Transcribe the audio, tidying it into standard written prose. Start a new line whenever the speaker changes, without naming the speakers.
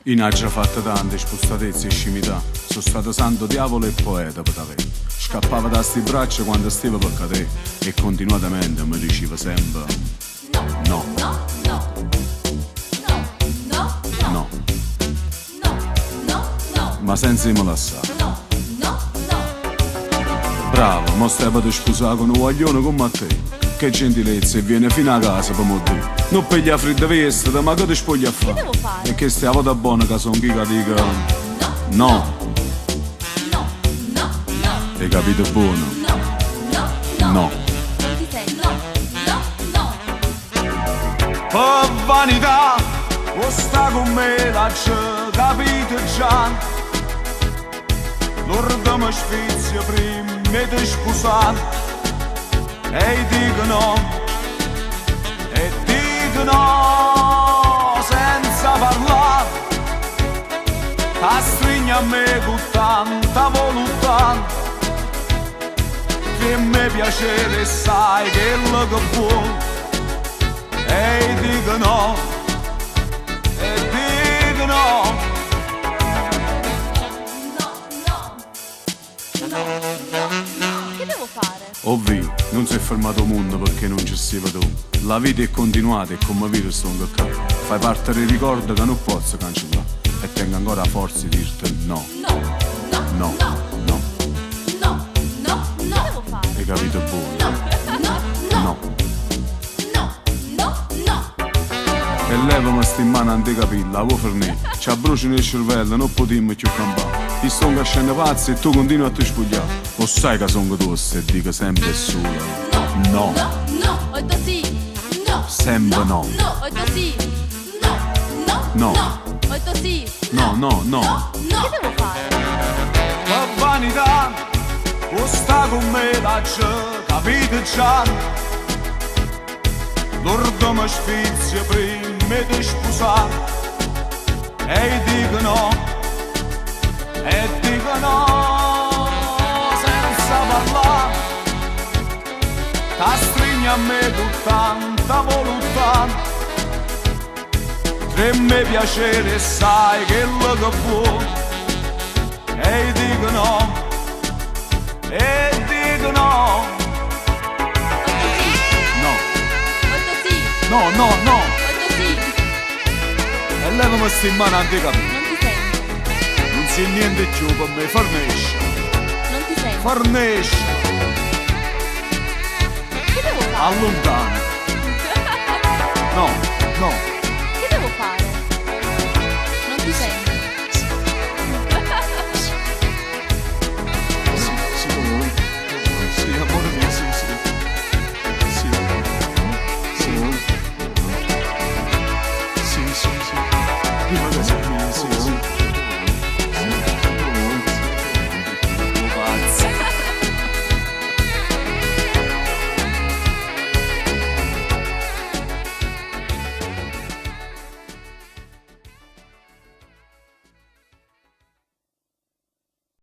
Io ne ho già fatta tante spostatezze e scimità. Sono stato santo diavolo e poeta per te. Scappava da sti braccia quando stava per cadere e continuatamente mi diceva sempre no.
No, no, no, no, no,
No,
no, no,
ma senza me lasciare.
no, no, no.
Bravo, mo stai per sposare con un guaglione come te. Che gentilezza, e viene fino a casa per morire. Non piglia fredda veste, ma che ti spoglia a
Che
fare?
devo fare?
E che stia vada buona che son chi che dica
No,
no,
no, no, no,
hai capito buono?
no, no, no.
No.
Non ti sei, no, no, no.
Per vanità, o sta con me la c'è capito già. L'orda mi sfizia prima di sposare. E dico no, senza parlare. A stringa a me con tanta volontà. Che mi piacere sai che è lo che vuoi. E dico no,
No, no, no. Che devo fare?
ovvio, non si è fermato il mondo perché non ci sei tu. La vita è continuata e come virus non che cade. Fai parte del ricordo che non posso cancellare. E tengo ancora la forza di dirti no,
No, no,
no,
no,
no.
no, no, no. Che devo fare?
Hai capito buono?
No, no, no,
No.
no, no, no.
E levami sti in mano anticapilla, vuoi fornire? Ci abbruci nel cervello, non potremmo più campare. Ti sto crescendo pazzo e tu continui a ti spogliare. O sai che sono tu e dico sempre sola. No,
No, no, ho detto sì. No.
sempre no.
No, ho detto sì. No, no,
No.
no. Ho detto sì.
No, no, no.
No. Che devo fare?
La vanità, o sta con me la c'è, capito già. L'orda mi sfizia prima di sposare. E dico no, senza parlare. Ta stringa a me con tanta volontà. Tre me piacere sai che è lo che vuoi. E dico no, no,
Ho detto sì.
no, no, no.
Ho detto sì.
E levami sti in mano anticapilla.
Non ti sento.
Non si niente più per me, fornisci,
Non ti sento.
fornisci,
Che devo fare?
allontana. No, no.